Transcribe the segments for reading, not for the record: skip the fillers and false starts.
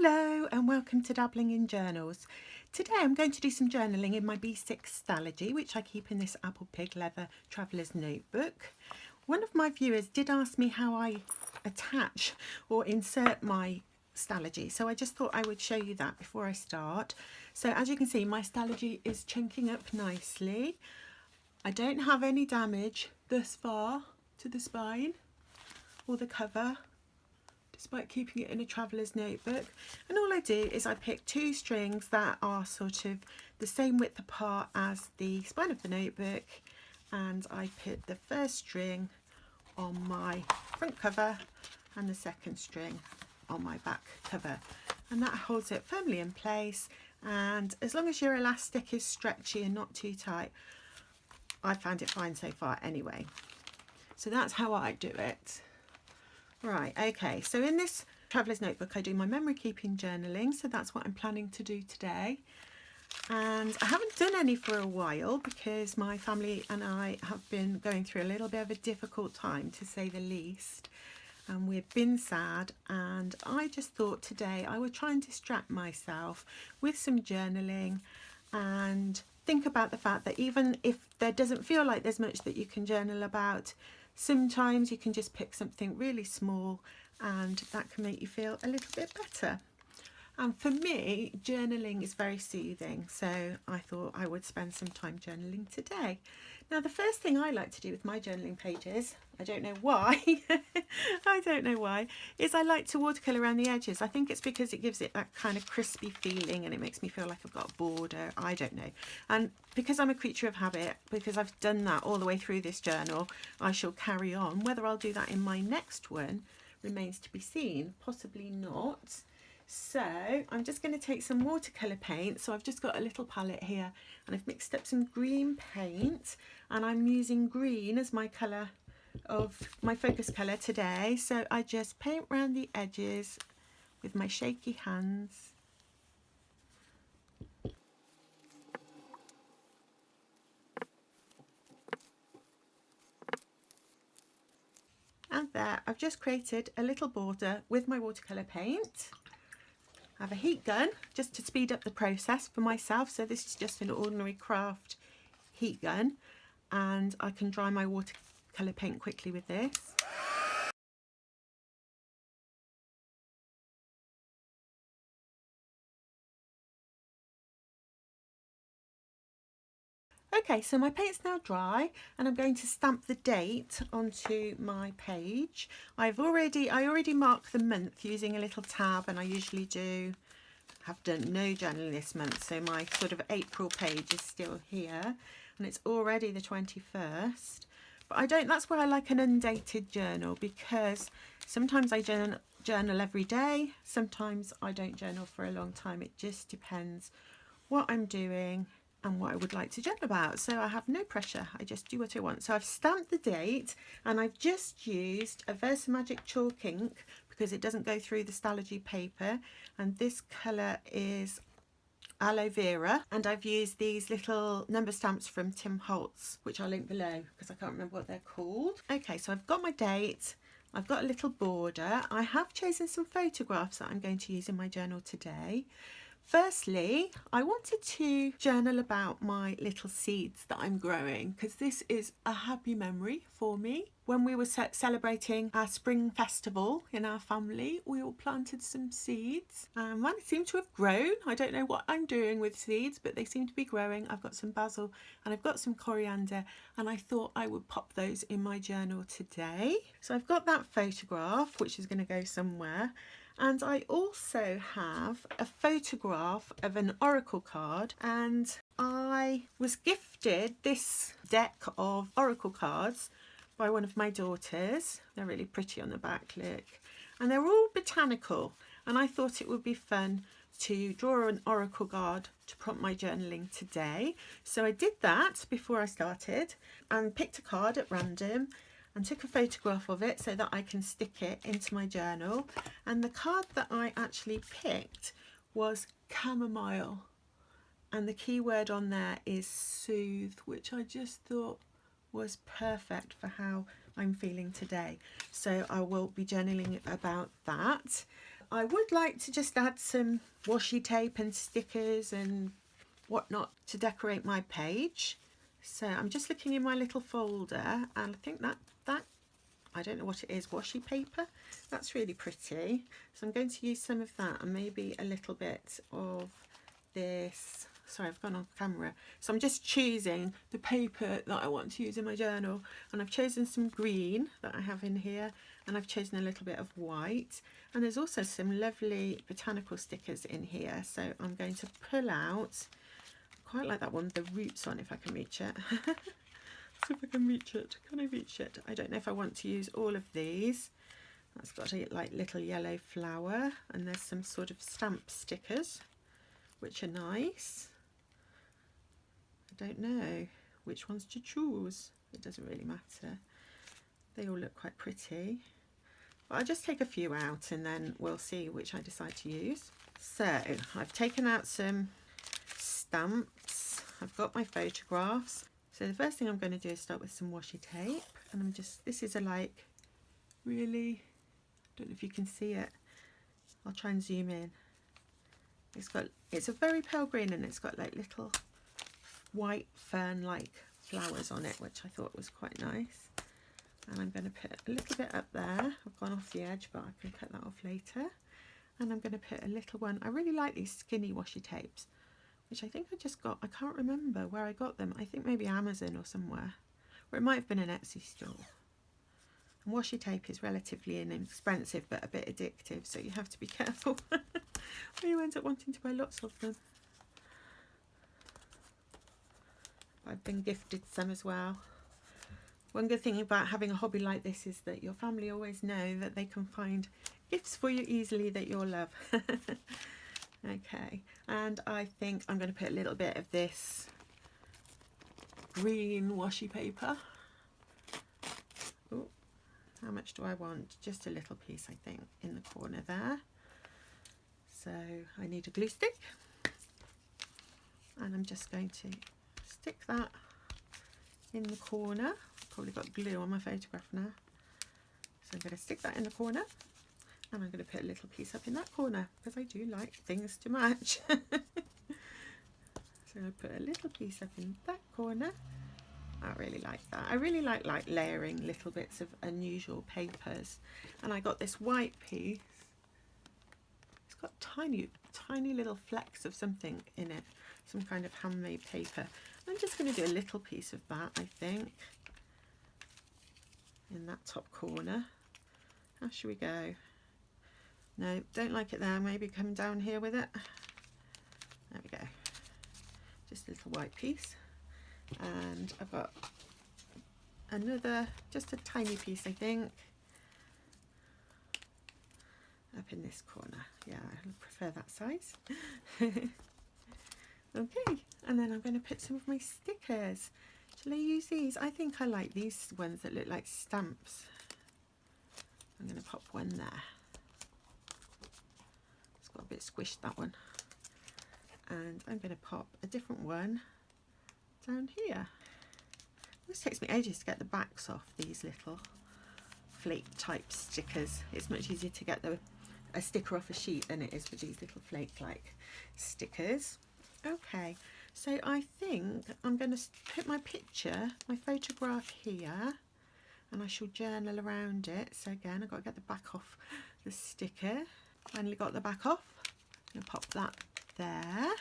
Hello and welcome to Dabbling in Journals. Today I'm going to do some journaling in my B6 Stalogy, which I keep in this apple pig leather traveller's notebook. One of my viewers did ask me how I attach or insert my Stalogy, so I just thought I would show you that before I start. So as you can see, my Stalogy is chunking up nicely. I don't have any damage thus far to the spine or the cover, despite keeping it in a traveller's notebook. And all I do is I pick two strings that are sort of the same width apart as the spine of the notebook, and I put the first string on my front cover and the second string on my back cover, and that holds it firmly in place. And as long as your elastic is stretchy and not too tight, I found it fine so far anyway. So that's how I do it. Right, okay, so in this traveller's notebook I do my memory keeping journaling, so that's what I'm planning to do today. And I haven't done any for a while because my family and I have been going through a little bit of a difficult time, to say the least, and we've been sad, and I just thought today I would try and distract myself with some journaling and think about the fact that even if there doesn't feel like there's much that you can journal about, sometimes you can just pick something really small and that can make you feel a little bit better. And for me, journaling is very soothing, so I thought I would spend some time journaling today. Now, the first thing I like to do with my journaling pages, I don't know why, is I like to watercolour around the edges. I think it's because it gives it that kind of crispy feeling and it makes me feel like I've got a border, I don't know. And because I'm a creature of habit, because I've done that all the way through this journal, I shall carry on. Whether I'll do that in my next one remains to be seen, possibly not. So I'm just going to take some watercolour paint. So I've just got a little palette here and I've mixed up some green paint, and I'm using green as my colour of my focus colour today. So I just paint around the edges with my shaky hands. And there, I've just created a little border with my watercolour paint. I have a heat gun just to speed up the process for myself, so this is just an ordinary craft heat gun, and I can dry my watercolour paint quickly with this. Okay, so my paint's now dry and I'm going to stamp the date onto my page. I already marked the month using a little tab, and I usually have done no journaling this month, so my sort of April page is still here and it's already the 21st. But that's why I like an undated journal, because sometimes I journal every day, sometimes I don't journal for a long time. It just depends what I'm doing and what I would like to journal about. So I have no pressure, I just do what I want. So I've stamped the date and I've just used a VersaMagic chalk ink because it doesn't go through the Stalogy paper, and this colour is aloe vera, and I've used these little number stamps from Holtz, which I'll link below because I can't remember what they're called. Okay, so I've got my date, I've got a little border. I have chosen some photographs that I'm going to use in my journal today. Firstly, I wanted to journal about my little seeds that I'm growing, because this is a happy memory for me. When we were celebrating our spring festival in our family, we all planted some seeds and one seemed to have grown. I don't know what I'm doing with seeds, but they seem to be growing. I've got some basil and I've got some coriander, and I thought I would pop those in my journal today. So I've got that photograph, which is going to go somewhere. And I also have a photograph of an oracle card, and I was gifted this deck of oracle cards by one of my daughters. They're really pretty on the back, look. And they're all botanical, and I thought it would be fun to draw an oracle card to prompt my journaling today. So I did that before I started and picked a card at random and took a photograph of it so that I can stick it into my journal. And the card that I actually picked was chamomile, and the key word on there is soothe, which I just thought was perfect for how I'm feeling today. So I will be journaling about that. I would like to just add some washi tape and stickers and whatnot to decorate my page. So I'm just looking in my little folder, and I think that I don't know what it is, washi paper, that's really pretty. So I'm going to use some of that and maybe a little bit of this. Sorry, I've gone off camera. So I'm just choosing the paper that I want to use in my journal, and I've chosen some green that I have in here, and I've chosen a little bit of white, and there's also some lovely botanical stickers in here. So I'm going to pull out, I quite like that one with the roots on, if I can reach it. See if I can reach it. Can I reach it? I don't know if I want to use all of these. That's got a like little yellow flower, and there's some sort of stamp stickers which are nice. I don't know which ones to choose. It doesn't really matter. They all look quite pretty. But I'll just take a few out and then we'll see which I decide to use. So I've taken out some stamps. I've got my photographs. So the first thing I'm going to do is start with some washi tape, and this is a like really, don't know if you can see it. I'll try and zoom in. It's a very pale green, and it's got like little white fern-like flowers on it, which I thought was quite nice. And I'm going to put a little bit up there. I've gone off the edge, but I can cut that off later. And I'm going to put a little one. I really like these skinny washi tapes, which I think I just got. I can't remember where I got them. I think maybe Amazon or somewhere, or it might have been an Etsy store. And washi tape is relatively inexpensive but a bit addictive, so you have to be careful or you end up wanting to buy lots of them. I've been gifted some as well. One good thing about having a hobby like this is that your family always know that they can find gifts for you easily that you'll love. Okay, and I think I'm going to put a little bit of this green washi paper. Oh, how much do I want? Just a little piece, I think, in the corner there. So I need a glue stick, and I'm just going to stick that in the corner. I've probably got glue on my photograph now. So I'm going to stick that in the corner. And I'm going to put a little piece up in that corner because I do like things to match. So I put a little piece up in that corner. I really like that. I really like layering little bits of unusual papers. And I got this white piece. It's got tiny little flecks of something in it. Some kind of handmade paper. I'm just going to do a little piece of that, I think, in that top corner. How should we go? No, don't like it there. Maybe come down here with it. There we go. Just a little white piece. And I've got another, just a tiny piece, I think, up in this corner. Yeah, I prefer that size. Okay, and then I'm going to put some of my stickers. Shall I use these? I think I like these ones that look like stamps. I'm going to pop one there. Got a bit squished, that one. And I'm going to pop a different one down here. This takes me ages to get the backs off these little flake type stickers. It's much easier to get a sticker off a sheet than it is with these little flake like stickers. Okay, so I think I'm going to put my picture, my photograph here, and I shall journal around it. So again, I've got to get the back off the sticker. Finally got the back off. I'm going to pop that there,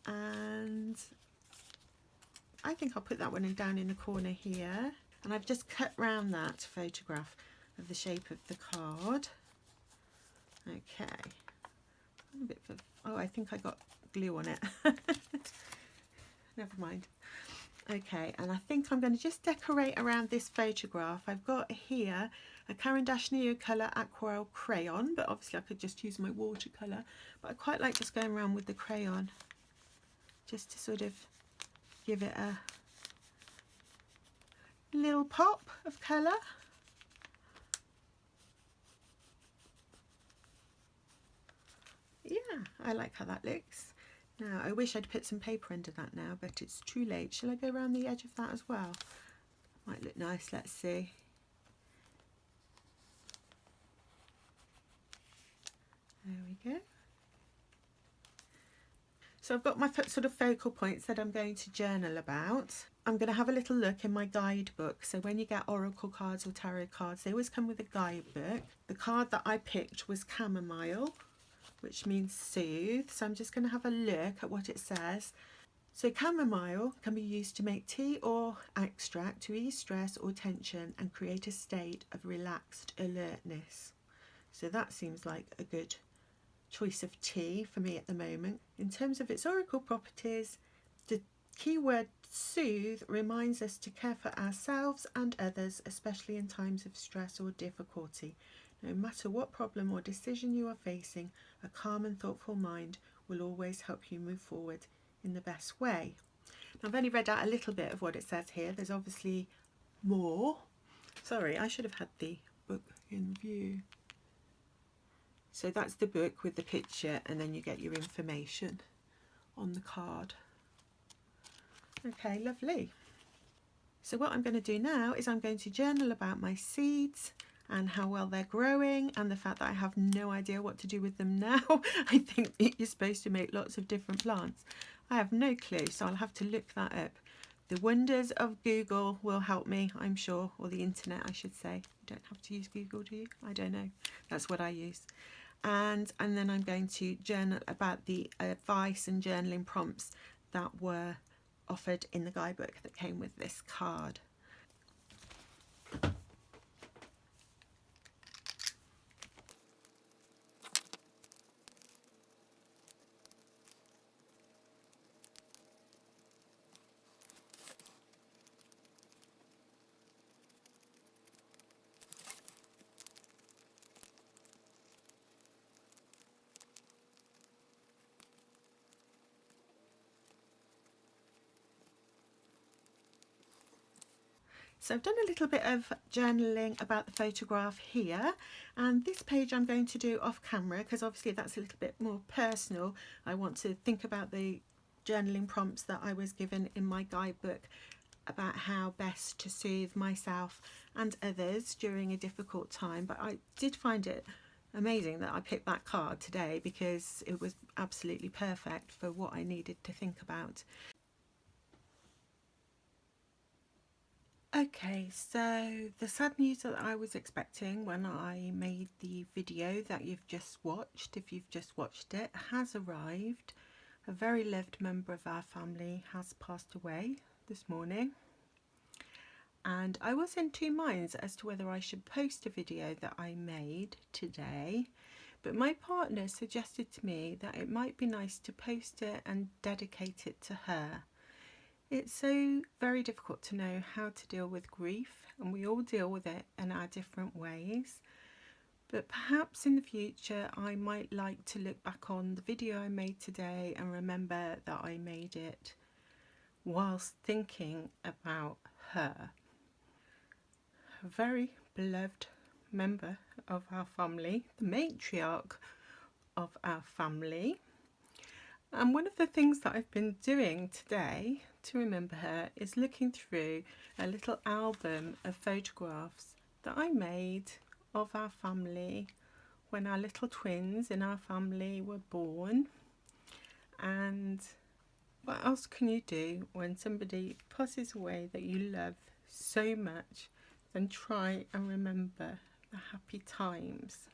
and I think I'll put that one down in the corner here, and I've just cut round that photograph of the shape of the card. Okay, a bit of, oh, I think I got glue on it. Never mind. Okay, and I think I'm going to just decorate around this photograph. I've got here a Caran d'Ache Neocolor Aquarelle crayon, but obviously I could just use my watercolour. But I quite like just going around with the crayon, just to sort of give it a little pop of colour. Yeah, I like how that looks. Now, I wish I'd put some paper under that now, but it's too late. Shall I go around the edge of that as well? Might look nice, let's see. There we go. So I've got my sort of focal points that I'm going to journal about. I'm going to have a little look in my guidebook. So when you get oracle cards or tarot cards, they always come with a guidebook. The card that I picked was chamomile, which means soothe. So I'm just going to have a look at what it says. So chamomile can be used to make tea or extract to ease stress or tension and create a state of relaxed alertness. So that seems like a good choice of tea for me at the moment. In terms of its oracle properties, the keyword soothe reminds us to care for ourselves and others, especially in times of stress or difficulty. No matter what problem or decision you are facing, a calm and thoughtful mind will always help you move forward in the best way. Now, I've only read out a little bit of what it says here. There's obviously more. Sorry, I should have had the book in view. So that's the book with the picture, and then you get your information on the card. Okay, lovely. So what I'm going to do now is I'm going to journal about my seeds and how well they're growing, and the fact that I have no idea what to do with them now. I think that you're supposed to make lots of different plants. I have no clue, so I'll have to look that up. The wonders of Google will help me, I'm sure, or the internet, I should say. You don't have to use Google, do you? I don't know. That's what I use. And then I'm going to journal about the advice and journaling prompts that were offered in the guidebook that came with this card. So I've done a little bit of journaling about the photograph here, and this page I'm going to do off camera because obviously that's a little bit more personal. I want to think about the journaling prompts that I was given in my guidebook about how best to soothe myself and others during a difficult time. But I did find it amazing that I picked that card today because it was absolutely perfect for what I needed to think about. Okay, so the sad news that I was expecting when I made the video that you've just watched, if you've just watched it, has arrived. A very loved member of our family has passed away this morning, and I was in two minds as to whether I should post a video that I made today, but my partner suggested to me that it might be nice to post it and dedicate it to her. It's so very difficult to know how to deal with grief, and we all deal with it in our different ways. But perhaps in the future I might like to look back on the video I made today and remember that I made it whilst thinking about her. A very beloved member of our family, the matriarch of our family. And one of the things that I've been doing today to remember her is looking through a little album of photographs that I made of our family when our little twins in our family were born. And what else can you do when somebody passes away that you love so much than try and remember the happy times?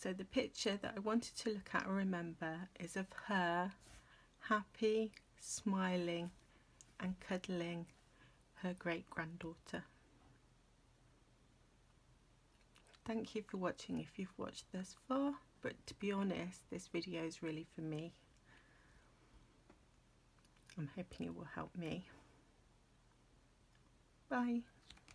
So the picture that I wanted to look at and remember is of her happy, smiling and cuddling her great-granddaughter. Thank you for watching if you've watched thus far, but to be honest, this video is really for me. I'm hoping it will help me. Bye.